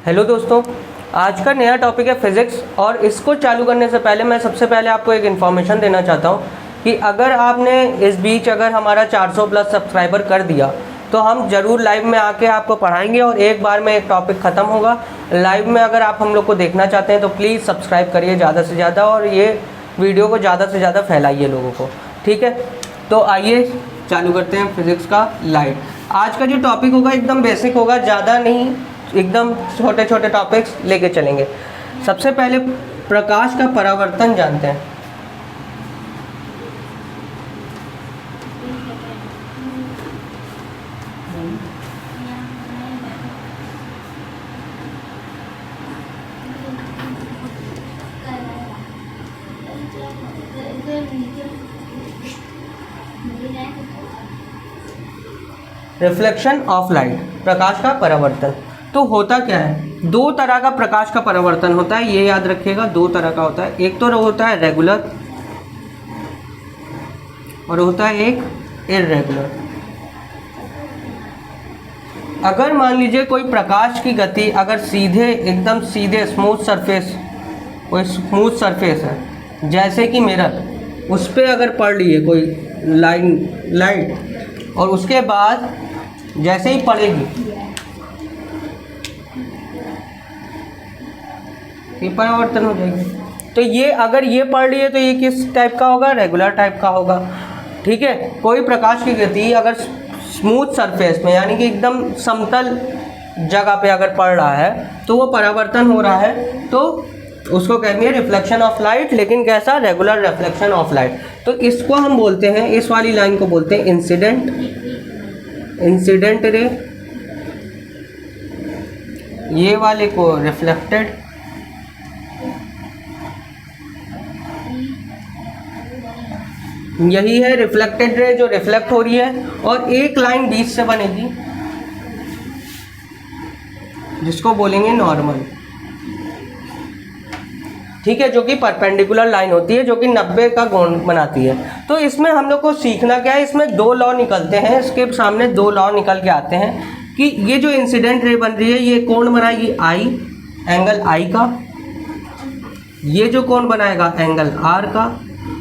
Hello दोस्तों, आज का नया टॉपिक है फिज़िक्स। और इसको चालू करने से पहले मैं सबसे पहले आपको एक इन्फॉर्मेशन देना चाहता हूँ कि अगर आपने इस बीच अगर हमारा 400 प्लस सब्सक्राइबर कर दिया तो हम ज़रूर लाइव में आके आपको पढ़ाएंगे और एक बार में एक टॉपिक ख़त्म होगा। लाइव में अगर आप हम लोग को देखना चाहते हैं तो प्लीज़ सब्सक्राइब करिए ज़्यादा से ज़्यादा और ये वीडियो को ज़्यादा से ज़्यादा फैलाइए लोगों को, ठीक है। तो आइए चालू करते हैं फिज़िक्स का लाइट। आज का जो टॉपिक होगा एकदम बेसिक होगा, ज़्यादा नहीं, एकदम छोटे छोटे टॉपिक्स लेके चलेंगे। सबसे पहले प्रकाश का परावर्तन जानते हैं। रिफ्लेक्शन ऑफ लाइट, प्रकाश का परावर्तन। तो होता क्या है, दो तरह का प्रकाश का परावर्तन होता है, ये याद रखिएगा। दो तरह का होता है, एक तो होता है रेगुलर और होता है एक इर्रेगुलर। अगर मान लीजिए कोई प्रकाश की गति अगर सीधे एकदम सीधे स्मूथ सरफेस, कोई स्मूथ सरफेस है जैसे कि मिरर, उस पर अगर पड़ रही है कोई लाइट और उसके बाद जैसे ही पड़ेगी ये परावर्तन हो जाएगी। तो ये अगर ये पड़ रही है तो ये किस टाइप का होगा, रेगुलर टाइप का होगा, ठीक है। कोई प्रकाश की गति अगर स्मूथ सरफेस में यानी कि एकदम समतल जगह पे अगर पड़ रहा है तो वो परावर्तन हो रहा है, तो उसको कहेंगे रिफ्लेक्शन ऑफ लाइट। लेकिन कैसा, रेगुलर रिफ्लेक्शन ऑफ लाइट। तो इसको हम बोलते हैं, इस वाली लाइन को बोलते हैं इंसिडेंट रे, ये वाले को रिफ्लेक्टेड, यही है रिफ्लेक्टेड रे जो रिफ्लेक्ट हो रही है। और एक लाइन बीच से बनेगी जिसको बोलेंगे नॉर्मल, ठीक है, जो कि परपेंडिकुलर लाइन होती है, जो कि 90 का कोण बनाती है। तो इसमें हम लोग को सीखना क्या है, इसमें दो लॉ निकलते हैं, इसके सामने दो लॉ निकल के आते हैं कि ये जो इंसिडेंट रे बन रही है ये कोण बनाएगी आई, एंगल आई का, ये जो कोण बनाएगा एंगल आर का।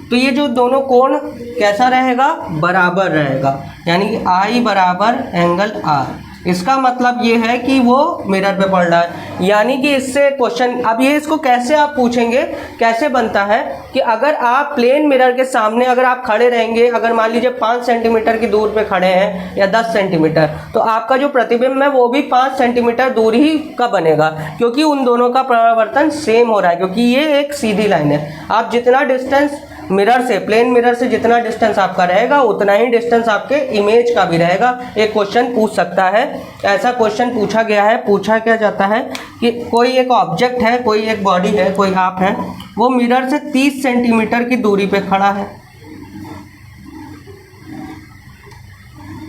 तो ये जो दोनों कोण कैसा रहेगा, बराबर रहेगा, यानी कि आई बराबर एंगल आर। इसका मतलब ये है कि वो मिरर पे पड़ रहा है। यानी कि इससे क्वेश्चन, अब ये इसको कैसे आप पूछेंगे, कैसे बनता है कि अगर आप प्लेन मिरर के सामने अगर आप खड़े रहेंगे, अगर मान लीजिए 5 सेंटीमीटर की दूर पे खड़े हैं या 10 सेंटीमीटर, तो आपका जो प्रतिबिंब है वो भी 5 सेंटीमीटर दूर ही का बनेगा, क्योंकि उन दोनों का परावर्तन सेम हो रहा है, क्योंकि ये एक सीधी लाइन है। आप जितना डिस्टेंस मिरर से, प्लेन मिरर से जितना डिस्टेंस आपका रहेगा उतना ही डिस्टेंस आपके इमेज का भी रहेगा। एक क्वेश्चन पूछ सकता है, ऐसा क्वेश्चन पूछा गया है, पूछा क्या जाता है कि कोई एक ऑब्जेक्ट है, कोई एक बॉडी है, कोई आप है, वो मिरर से 30 सेंटीमीटर की दूरी पे खड़ा है।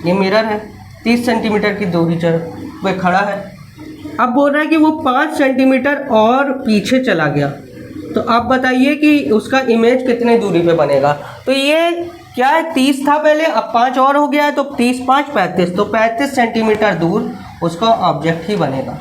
ये मिरर है, 30 सेंटीमीटर की दूरी पे खड़ा है। अब बोल रहा है कि वो 5 सेंटीमीटर और पीछे चला गया, तो आप बताइए कि उसका इमेज कितने दूरी पे बनेगा। तो ये क्या है, 30 था पहले, अब 5 और हो गया है, तो 30 5 35, तो 35 सेंटीमीटर दूर उसका ऑब्जेक्ट ही बनेगा।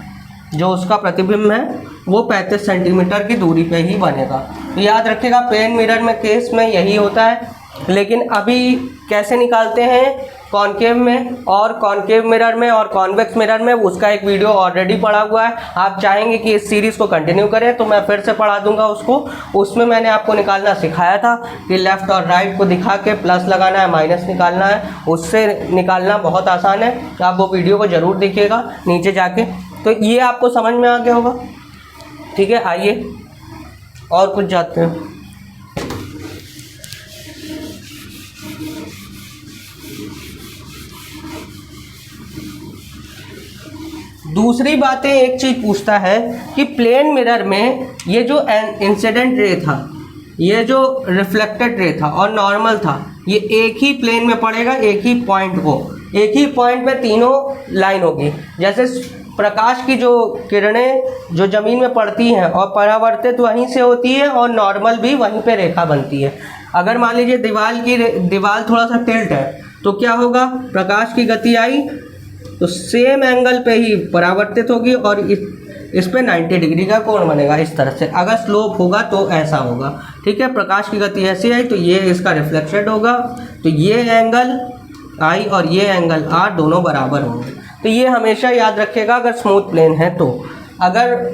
जो उसका प्रतिबिंब है वो 35 सेंटीमीटर की दूरी पे ही बनेगा। तो याद रखिएगा, प्लेन मिरर में केस में यही होता है। लेकिन अभी कैसे निकालते हैं, कॉनकेव में और कॉनकेव मिरर में और कॉन्वेक्स मिरर में, उसका एक वीडियो ऑलरेडी पड़ा हुआ है। आप चाहेंगे कि इस सीरीज़ को कंटिन्यू करें तो मैं फिर से पढ़ा दूंगा उसको। उसमें मैंने आपको निकालना सिखाया था कि लेफ़्ट और राइट को दिखा के प्लस लगाना है, माइनस निकालना है, उससे निकालना बहुत आसान है। तो आप वो वीडियो को ज़रूर देखिएगा नीचे जाके, तो ये आपको समझ में आ गया होगा, ठीक है। आइए और कुछ जाते हैं। दूसरी बातें, एक चीज़ पूछता है कि प्लेन मिरर में ये जो इंसिडेंट रे था, ये जो रिफ्लेक्टेड रे था और नॉर्मल था, ये एक ही प्लेन में पड़ेगा, एक ही पॉइंट को, एक ही पॉइंट में तीनों लाइन होगी। जैसे प्रकाश की जो किरणें जो ज़मीन में पड़ती हैं और परावर्तित वहीं से होती है और नॉर्मल भी वहीं पे रेखा बनती है। अगर मान लीजिए दीवार थोड़ा सा टिल्ट है तो क्या होगा, प्रकाश की गति आई तो सेम एंगल पे ही परावर्तित होगी और इस पे 90 डिग्री का कोण बनेगा इस तरह से। अगर स्लोप होगा तो ऐसा होगा, ठीक है। प्रकाश की गति ऐसी आई तो ये इसका रिफ्लेक्शन होगा, तो ये एंगल आई और ये एंगल आर दोनों बराबर होंगे। तो ये हमेशा याद रखिएगा अगर स्मूथ प्लेन है तो। अगर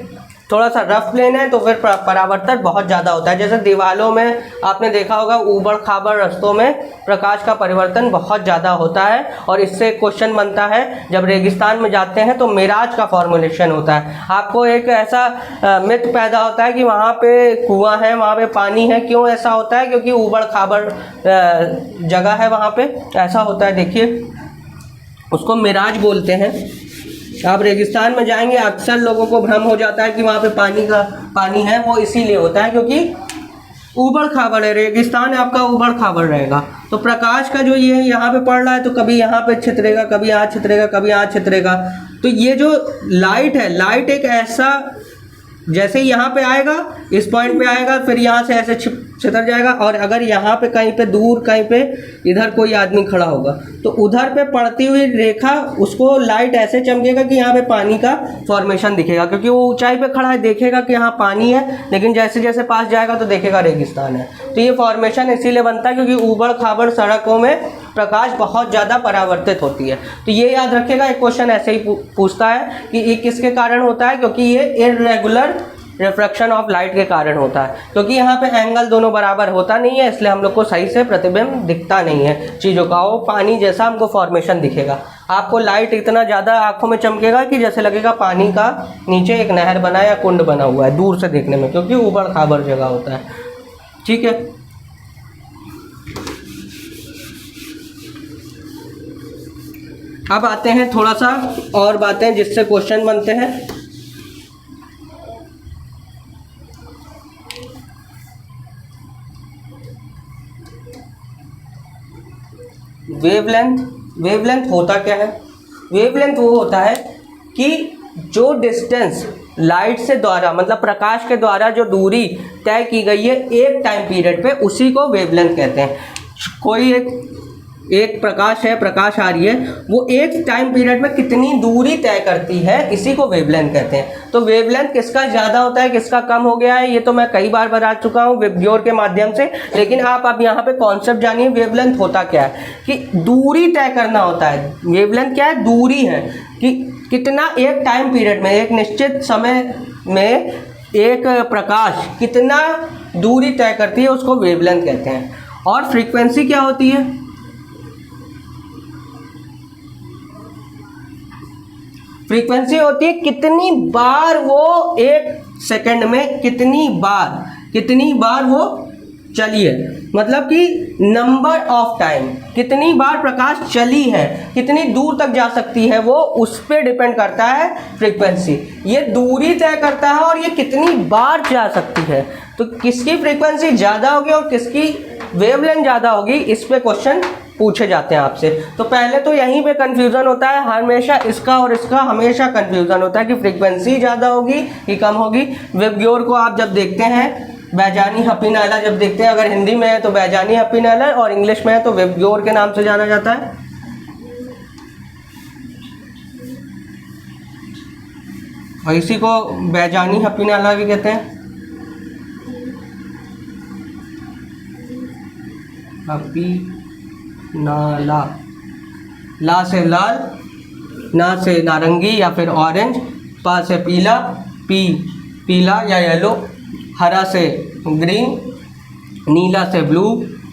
थोड़ा सा रफ प्लेन है तो फिर परावर्तन बहुत ज़्यादा होता है। जैसे दीवारों में आपने देखा होगा ऊबड़ खाबड़ रास्तों में प्रकाश का परिवर्तन बहुत ज़्यादा होता है, और इससे क्वेश्चन बनता है जब रेगिस्तान में जाते हैं तो मिराज का फॉर्मुलेशन होता है। आपको एक ऐसा मिथ पैदा होता है कि वहाँ पे कुआं है, वहाँ पे पानी है। क्यों ऐसा होता है? क्योंकि ऊबड़ खाबड़ जगह है वहाँ पे, ऐसा होता है। देखिए उसको मिराज बोलते हैं। आप रेगिस्तान में जाएंगे, अक्सर लोगों को भ्रम हो जाता है कि वहाँ पे पानी है। वो इसीलिए होता है क्योंकि ऊबड़ खाबड़ है, रेगिस्तान आपका ऊबड़ खाबड़ रहेगा। तो प्रकाश का जो ये यहाँ पे पड़ रहा है तो कभी यहाँ पे छितरेगा, कभी यहाँ छितरेगा, कभी यहाँ छितरेगा। तो ये जो लाइट है, लाइट एक ऐसा, जैसे ही यहाँ पे आएगा इस पॉइंट पे आएगा, फिर यहाँ से ऐसे छितर जाएगा, और अगर यहाँ पे कहीं पे दूर, कहीं पे इधर कोई आदमी खड़ा होगा तो उधर पे पड़ती हुई रेखा उसको लाइट ऐसे चमकेगा कि यहाँ पे पानी का फॉर्मेशन दिखेगा, क्योंकि वो ऊंचाई पे खड़ा है, देखेगा कि यहाँ पानी है, लेकिन जैसे जैसे पास जाएगा तो देखेगा रेगिस्तान है। तो ये फॉर्मेशन इसीलिए बनता है क्योंकि ऊबड़ खाबड़ सड़कों में प्रकाश बहुत ज़्यादा परावर्तित होती है। तो ये याद रखिएगा, एक क्वेश्चन ऐसे ही पूछता है कि ये किसके कारण होता है, क्योंकि ये इररेगुलर रिफ्रैक्शन ऑफ लाइट के कारण होता है। क्योंकि यहाँ पे एंगल दोनों बराबर होता नहीं है, इसलिए हम लोग को सही से प्रतिबिंब दिखता नहीं है चीज़ों का। वो पानी जैसा हमको फॉर्मेशन दिखेगा। आपको लाइट इतना ज़्यादा आंखों में चमकेगा कि जैसे लगेगा पानी का नीचे एक नहर बना या कुंड बना हुआ है दूर से देखने में, क्योंकि ऊबड़ खाबड़ जगह होता है, ठीक है। अब आते हैं थोड़ा सा और बातें जिससे क्वेश्चन बनते हैं। वेवलेंथ होता क्या है? वेवलेंथ वो होता है कि जो डिस्टेंस लाइट से द्वारा, मतलब प्रकाश के द्वारा जो दूरी तय की गई है एक टाइम पीरियड पे, उसी को वेवलेंथ कहते हैं। कोई एक प्रकाश है, प्रकाश आ रही है, वो एक टाइम पीरियड में कितनी दूरी तय करती है, इसी को वेवलेंथ कहते हैं। तो वेवलेंथ किसका ज़्यादा होता है, किसका कम हो गया है, ये तो मैं कई बार बता चुका हूँ विबग्योर के माध्यम से, लेकिन आप अब यहाँ पे कॉन्सेप्ट जानिए वेवलेंथ होता क्या है। कि दूरी तय करना होता है। वेवलेंथ क्या है? दूरी है कि कितना एक टाइम पीरियड में, एक निश्चित समय में एक प्रकाश कितना दूरी तय करती है, उसको वेवलेंथ कहते हैं। और फ्रीक्वेंसी क्या होती है? फ्रीक्वेंसी होती है कितनी बार वो एक सेकंड में कितनी बार वो चली है, मतलब कि नंबर ऑफ टाइम, कितनी बार प्रकाश चली है, कितनी दूर तक जा सकती है, वो उस पर डिपेंड करता है फ्रीक्वेंसी। ये दूरी तय करता है और ये कितनी बार जा सकती है। तो किसकी फ्रीक्वेंसी ज़्यादा होगी और किसकी वेवलेंथ ज़्यादा होगी, इस पे क्वेश्चन पूछे जाते हैं आपसे। तो पहले तो यहीं पे कंफ्यूजन होता है, हमेशा इसका और इसका हमेशा कंफ्यूजन होता है कि फ्रीक्वेंसी ज़्यादा होगी कि कम होगी। विबग्योर को आप जब देखते हैं, बैजानी हप्पी नाला जब देखते हैं, अगर हिंदी में है तो बैजानी हप्पी नाला और इंग्लिश में है तो विबग्योर के नाम से जाना जाता है। और इसी को बैजानी हप्पी नाला भी कहते हैं। हप्पी नाला, ला से लाल, ना से नारंगी या फिर ऑरेंज, पा से पीला, पीला या येलो, हरा से ग्रीन, नीला से ब्लू,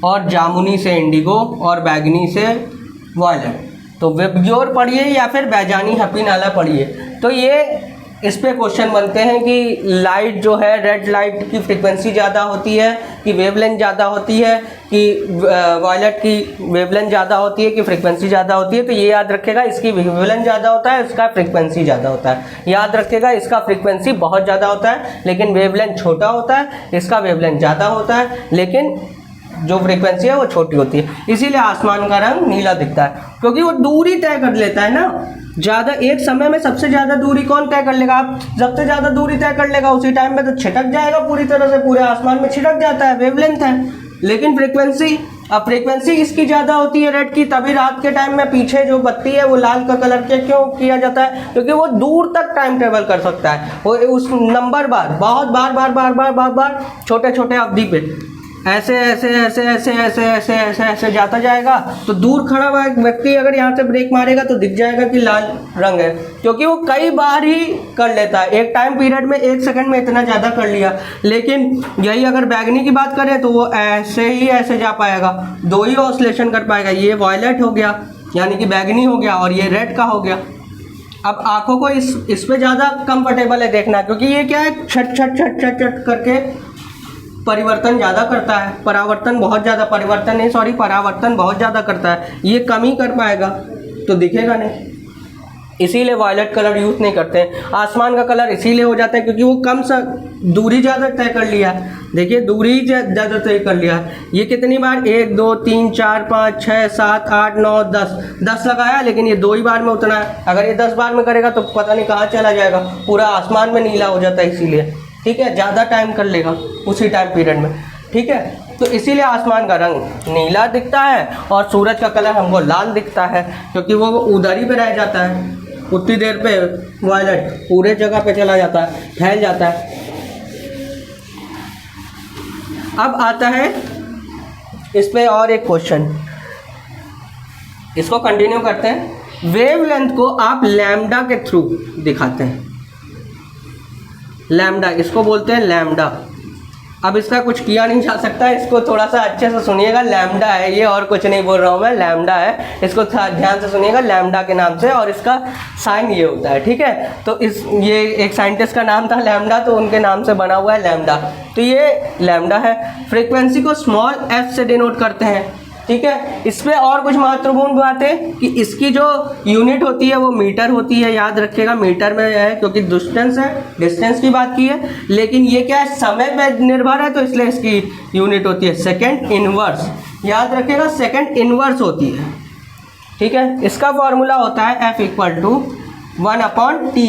और जामुनी से इंडिगो, और बैगनी से वॉयलेट। तो विबग्योर पढ़िए या फिर बैजानी हप्पी नाला पढ़िए। तो ये इस पे क्वेश्चन बनते हैं कि लाइट जो है, रेड लाइट की फ्रीक्वेंसी ज़्यादा होती है कि वेवलेंथ ज़्यादा होती है, कि वॉयलेट की वेवलेंथ ज़्यादा होती है कि फ्रीक्वेंसी ज़्यादा होती है। तो ये याद रखिएगा, इसकी वेवलेंथ ज़्यादा होता है, इसका फ्रीक्वेंसी ज़्यादा होता है। याद रखिएगा, इसका फ्रीक्वेंसी बहुत ज़्यादा होता है लेकिन वेवलेंथ छोटा होता है, इसका वेवलेंथ ज़्यादा होता है लेकिन जो फ्रीक्वेंसी है वो छोटी होती है। इसीलिए आसमान का रंग नीला दिखता है, क्योंकि वो दूरी तय कर लेता है ना ज़्यादा। एक समय में सबसे ज़्यादा दूरी कौन तय कर लेगा? आप सबसे ज़्यादा दूरी तय कर लेगा, उसी टाइम में तो छिटक जाएगा पूरी तरह से, पूरे आसमान में छिटक जाता है, वेवलेंथ है। लेकिन फ्रीक्वेंसी अब फ्रीक्वेंसी इसकी ज़्यादा होती है रेड की, तभी रात के टाइम में पीछे जो बत्ती है वो लाल का कलर के क्यों किया जाता है, क्योंकि वो दूर तक टाइम ट्रेवल कर सकता है, वो उस नंबर बार बहुत बार बार बार बार बार बार छोटे छोटे अवधि पे ऐसे ऐसे ऐसे ऐसे ऐसे ऐसे ऐसे ऐसे जाता जाएगा। तो दूर खड़ा हुआ एक व्यक्ति अगर यहाँ से ब्रेक मारेगा तो दिख जाएगा कि लाल रंग है, क्योंकि वो कई बार ही कर लेता है एक टाइम पीरियड में, 1 सेकंड में इतना ज़्यादा कर लिया। लेकिन यही अगर बैगनी की बात करें तो वो ऐसे ही ऐसे जा पाएगा, 2 ही ऑसिलेशन कर पाएगा। ये वॉयलेट हो गया यानी कि बैगनी हो गया, और ये रेड का हो गया। अब आंखों को इस पे ज़्यादा कंफर्टेबल है देखना, क्योंकि ये क्या है छट छट छट छट छट करके परिवर्तन ज़्यादा करता है, परावर्तन बहुत ज़्यादा, परिवर्तन नहीं सॉरी परावर्तन बहुत ज़्यादा करता है। ये कम ही कर पाएगा तो दिखेगा नहीं, इसीलिए वायलेट कलर यूज़ नहीं करते हैं। आसमान का कलर इसीलिए हो जाता है क्योंकि वो कम सा दूरी ज़्यादा तय कर लिया है। देखिए दूरी ज़्यादा तय कर लिया है। ये कितनी बार 1 2 3 4 5 6 7 8 9 10 लगाया, लेकिन ये 2 ही बार में उतना है। अगर ये 10 बार में करेगा तो पता नहीं कहाँ चला जाएगा, पूरा आसमान में नीला हो जाता है। इसीलिए ठीक है, ज़्यादा टाइम कर लेगा उसी टाइम पीरियड में। ठीक है, तो इसीलिए आसमान का रंग नीला दिखता है और सूरज का कलर हमको लाल दिखता है, क्योंकि वो उधर ही पे रह जाता है। उतनी देर पे वायलेट पूरे जगह पे चला जाता है, फैल जाता है। अब आता है इस पे और एक क्वेश्चन, इसको कंटिन्यू करते हैं। वेवलेंथ को आप लैम्डा के थ्रू दिखाते हैं। लैम्डा, इसको बोलते हैं लैम्डा। अब इसका कुछ किया नहीं जा सकता, इसको थोड़ा सा अच्छे से सुनिएगा। लैम्डा है ये, और कुछ नहीं बोल रहा हूँ मैं, लैम्डा है। इसको ध्यान से सुनिएगा, लैम्डा के नाम से, और इसका साइन ये होता है। ठीक है, तो ये एक साइंटिस्ट का नाम था लैम्डा, तो उनके नाम से बना हुआ है लैम्डा। तो ये लैम्डा है। फ्रीक्वेंसी को स्मॉल f से डिनोट करते हैं। ठीक है, इसमें और कुछ महत्वपूर्ण बात है कि इसकी जो यूनिट होती है वो मीटर होती है, याद रखिएगा मीटर में है, क्योंकि डिस्टेंस है, डिस्टेंस की बात की है। लेकिन ये क्या है, समय पर निर्भर है, तो इसलिए इसकी यूनिट होती है सेकंड इनवर्स। याद रखिएगा सेकंड इनवर्स होती है। ठीक है, इसका फॉर्मूला होता है F = 1/T।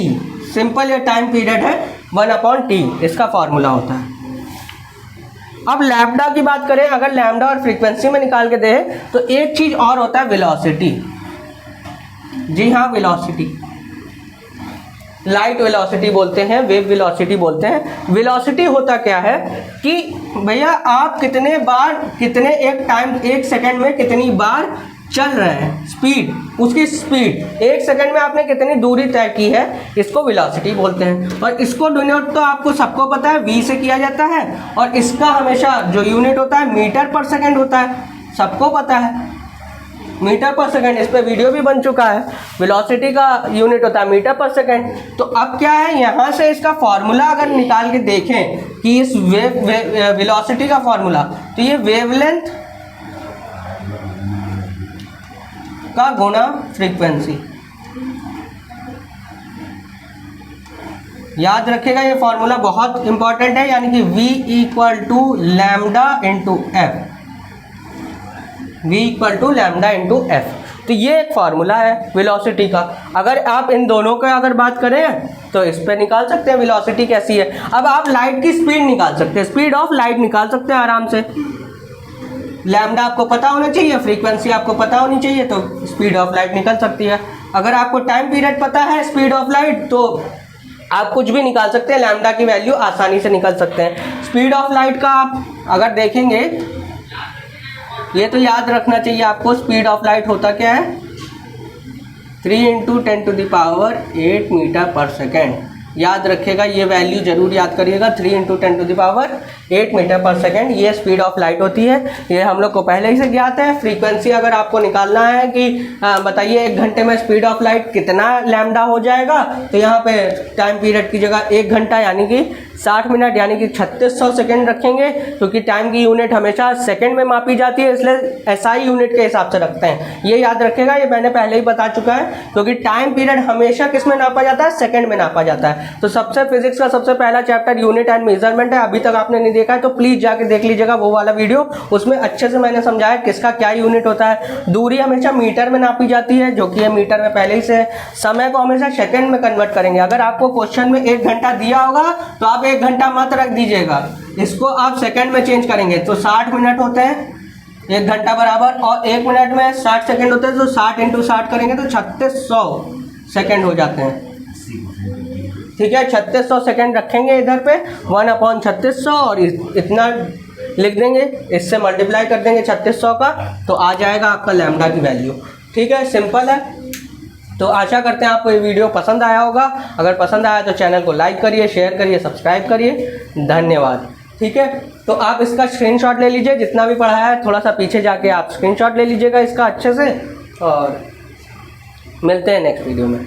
सिंपल ये टाइम पीरियड है, 1/T इसका फॉर्मूला होता है। अब लैम्डा की बात करें, अगर लैम्डा और फ्रीक्वेंसी में निकाल के दे तो एक चीज़ और होता है वेलोसिटी। जी हाँ, वेलोसिटी, लाइट वेलोसिटी बोलते हैं, वेव वेलोसिटी बोलते हैं। वेलोसिटी होता क्या है कि भैया आप कितने बार, कितने एक सेकंड में कितनी बार चल रहे हैं, स्पीड, उसकी स्पीड 1 सेकंड में आपने कितनी दूरी तय की है, इसको वेलोसिटी बोलते हैं। और इसको डिनोट तो आपको सबको पता है v से किया जाता है, और इसका हमेशा जो यूनिट होता है मीटर पर सेकंड होता है, सबको पता है मीटर पर सेकंड। इस पर वीडियो भी बन चुका है। वेलोसिटी का यूनिट होता है मीटर पर सेकंड। तो अब क्या है, यहाँ से इसका फॉर्मूला अगर निकाल के देखें कि इस वेलोसिटी का फॉर्मूला, तो ये वेवलेंथ का गुना फ्रीक्वेंसी। याद रखिएगा ये फॉर्मूला बहुत इंपॉर्टेंट है, यानी कि V = lambda into F। V = lambda into F। तो ये एक फार्मूला है वेलोसिटी का। अगर आप इन दोनों का अगर बात करें तो इस पे निकाल सकते हैं वेलोसिटी कैसी है। अब आप लाइट की स्पीड निकाल सकते हैं, स्पीड ऑफ लाइट निकाल सकते हैं आराम से। लैम्डा आपको पता होना चाहिए, फ्रीक्वेंसी आपको पता होनी चाहिए, तो स्पीड ऑफ लाइट निकल सकती है। अगर आपको टाइम पीरियड पता है, स्पीड ऑफ लाइट, तो आप कुछ भी निकाल सकते हैं, लैम्डा की वैल्यू आसानी से निकल सकते हैं। स्पीड ऑफ लाइट का आप अगर देखेंगे, ये तो याद रखना चाहिए आपको, स्पीड ऑफ लाइट होता क्या है, 3 × 10⁸ मीटर पर सेकेंड। याद रखिएगा, ये वैल्यू जरूर याद करिएगा, 3 × 10⁸ मीटर पर सेकेंड ये स्पीड ऑफ लाइट होती है। ये हम लोग को पहले ही से ज्ञात है। फ्रीक्वेंसी अगर आपको निकालना है कि बताइए 1 घंटे में स्पीड ऑफ लाइट कितना लैम्डा हो जाएगा, तो यहाँ पे टाइम पीरियड की जगह 1 घंटा यानी कि 60 मिनट यानी कि 3600 सेकेंड रखेंगे, क्योंकि टाइम की यूनिट हमेशा सेकेंड में मापी जाती है, इसलिए SI यूनिट के हिसाब से रखते हैं। ये याद रखेगा, ये मैंने पहले ही बता चुका है, क्योंकि टाइम पीरियड हमेशा किस में नापा जाता है, सेकेंड में नापा जाता है। तो सबसे फिजिक्स का सबसे पहला चैप्टर यूनिट एंड मेजरमेंट है। अभी तक आपने नहीं देखा है तो प्लीज जाके देख लीजिएगा वो वाला वीडियो, उसमें अच्छे से मैंने समझाया किसका क्या यूनिट होता है। दूरी हमेशा मीटर में नापी जाती है, जो कि है मीटर में पहले ही से। समय को हमेशा सेकंड में कन्वर्ट करेंगे। अगर आपको क्वेश्चन में 1 घंटा दिया होगा तो आप 1 घंटा मत रख दीजिएगा, इसको आप सेकंड में चेंज करेंगे। तो 60 मिनट होते हैं 1 घंटा बराबर, और 1 मिनट में 60 सेकंड होते हैं, तो 60 × 60 करेंगे तो 3600 सेकंड हो जाते हैं। ठीक है, 3600 सेकंड रखेंगे इधर पे 1/3600 और इतना लिख देंगे, इससे मल्टीप्लाई कर देंगे 3600 का, तो आ जाएगा आपका लैम्डा की वैल्यू। ठीक है, सिंपल है। तो आशा करते हैं आपको ये वीडियो पसंद आया होगा। अगर पसंद आया तो चैनल को लाइक करिए, शेयर करिए, सब्सक्राइब करिए। धन्यवाद। ठीक है, तो आप इसका स्क्रीनशॉट ले लीजिए, जितना भी पढ़ाया है थोड़ा सा पीछे जाके आप स्क्रीनशॉट ले लीजिएगा इसका अच्छे से, और मिलते हैं नेक्स्ट वीडियो में।